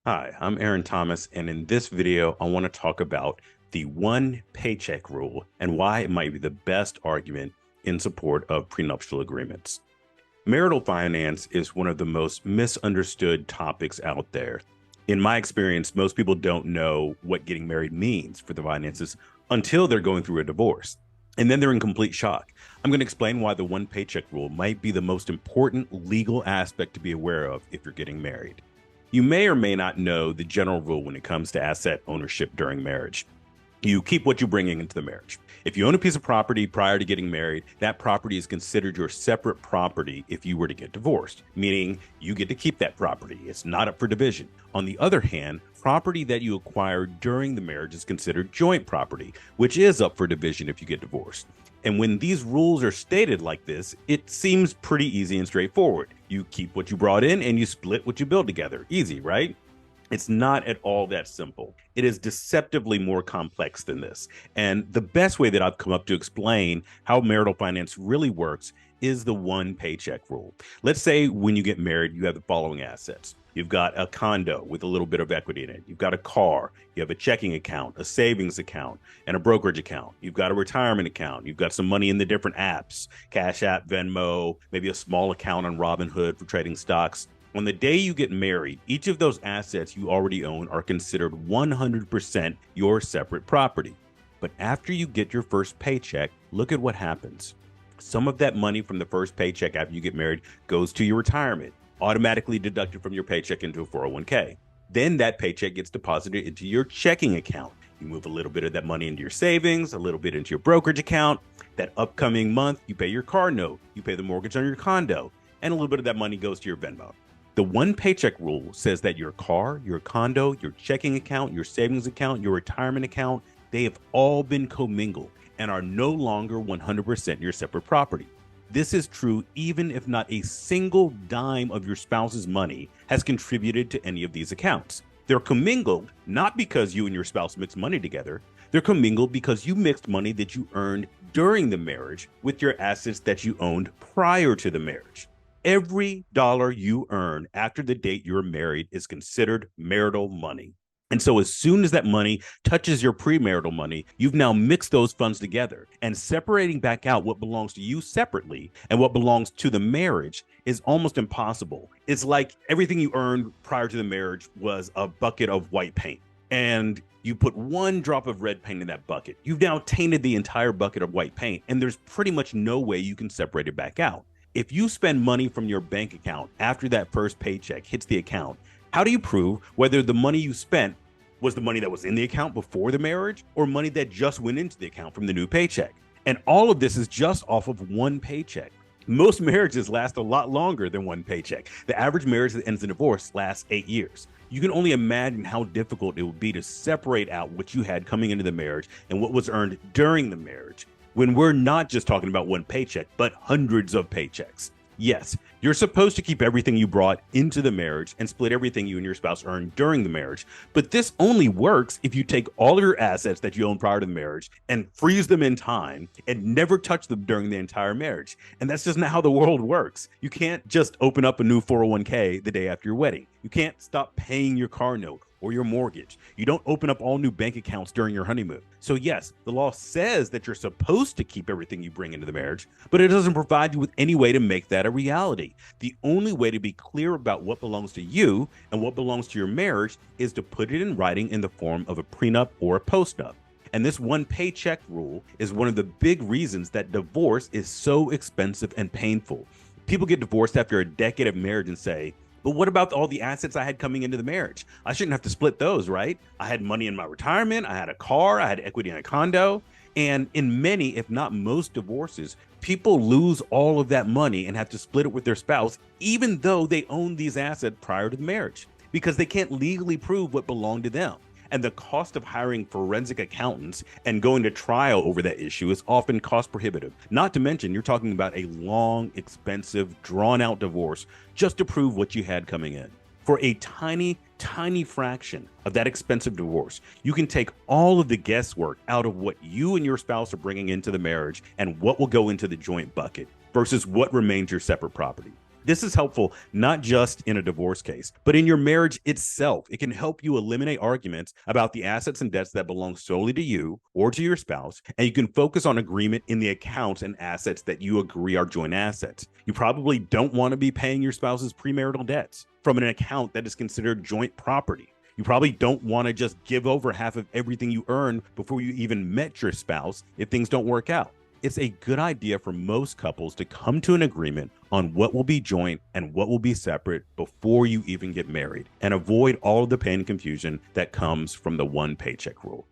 Hi, I'm Aaron Thomas, and in this video, I want to talk about the one paycheck rule and why it might be the best argument in support of prenuptial agreements. Marital finance is one of the most misunderstood topics out there. In my experience, most people don't know what getting married means for the finances until they're going through a divorce. And then they're in complete shock. I'm going to explain why the one paycheck rule might be the most important legal aspect to be aware of if you're getting married. You may or may not know the general rule when it comes to asset ownership during marriage. You keep what you're bringing into the marriage. If you own a piece of property prior to getting married, that property is considered your separate property if you were to get divorced, meaning you get to keep that property. It's not up for division. On the other hand, property that you acquired during the marriage is considered joint property, which is up for division if you get divorced. And when these rules are stated like this, it seems pretty easy and straightforward. You keep what you brought in and you split what you build together. Easy, right? It's not at all that simple. It is deceptively more complex than this. And the best way that I've come up to explain how marital finance really works is the one paycheck rule. Let's say when you get married, you have the following assets. You've got a condo with a little bit of equity in it. You've got a car. You have a checking account, a savings account, and a brokerage account. You've got a retirement account. You've got some money in the different apps, Cash App, Venmo, maybe a small account on Robinhood for trading stocks. On the day you get married, each of those assets you already own are considered 100% your separate property. But after you get your first paycheck, look at what happens. Some of that money from the first paycheck after you get married goes to your retirement, automatically deducted from your paycheck into a 401k. Then that paycheck gets deposited into your checking account. You move a little bit of that money into your savings, a little bit into your brokerage account. That upcoming month, you pay your car note, you pay the mortgage on your condo, and a little bit of that money goes to your Venmo. The one paycheck rule says that your car, your condo, your checking account, your savings account, your retirement account, they have all been commingled and are no longer 100% your separate property. This is true even if not a single dime of your spouse's money has contributed to any of these accounts. They're commingled not because you and your spouse mixed money together. They're commingled because you mixed money that you earned during the marriage with your assets that you owned prior to the marriage. Every dollar you earn after the date you're married is considered marital money. And so as soon as that money touches your premarital money, you've now mixed those funds together, and separating back out what belongs to you separately and what belongs to the marriage is almost impossible. It's like everything you earned prior to the marriage was a bucket of white paint, and you put one drop of red paint in that bucket. You've now tainted the entire bucket of white paint, and there's pretty much no way you can separate it back out. If you spend money from your bank account after that first paycheck hits the account, how do you prove whether the money you spent was the money that was in the account before the marriage or money that just went into the account from the new paycheck? And all of this is just off of one paycheck. Most marriages last a lot longer than one paycheck. The average marriage that ends in divorce lasts 8 years. You can only imagine how difficult it would be to separate out what you had coming into the marriage and what was earned during the marriage, when we're not just talking about one paycheck, but hundreds of paychecks. Yes, you're supposed to keep everything you brought into the marriage and split everything you and your spouse earned during the marriage. But this only works if you take all of your assets that you own prior to the marriage and freeze them in time and never touch them during the entire marriage. And that's just not how the world works. You can't just open up a new 401k the day after your wedding. You can't stop paying your car note or your mortgage. You don't open up all new bank accounts during your honeymoon. So yes, the law says that you're supposed to keep everything you bring into the marriage, but it doesn't provide you with any way to make that a reality. The only way to be clear about what belongs to you and what belongs to your marriage is to put it in writing in the form of a prenup or a postnup. And this one paycheck rule is one of the big reasons that divorce is so expensive and painful. People get divorced after a decade of marriage and say, but what about all the assets I had coming into the marriage? I shouldn't have to split those, right? I had money in my retirement. I had a car. I had equity in a condo. And in many, if not most divorces, people lose all of that money and have to split it with their spouse, even though they own these assets prior to the marriage, because they can't legally prove what belonged to them. And the cost of hiring forensic accountants and going to trial over that issue is often cost prohibitive. Not to mention, you're talking about a long, expensive, drawn out divorce just to prove what you had coming in. For a tiny, tiny fraction of that expensive divorce, you can take all of the guesswork out of what you and your spouse are bringing into the marriage and what will go into the joint bucket versus what remains your separate property. This is helpful not just in a divorce case, but in your marriage itself. It can help you eliminate arguments about the assets and debts that belong solely to you or to your spouse, and you can focus on agreement in the accounts and assets that you agree are joint assets. You probably don't want to be paying your spouse's premarital debts from an account that is considered joint property. You probably don't want to just give over half of everything you earn before you even met your spouse if things don't work out. It's a good idea for most couples to come to an agreement on what will be joint and what will be separate before you even get married, and avoid all of the pain and confusion that comes from the one paycheck rule.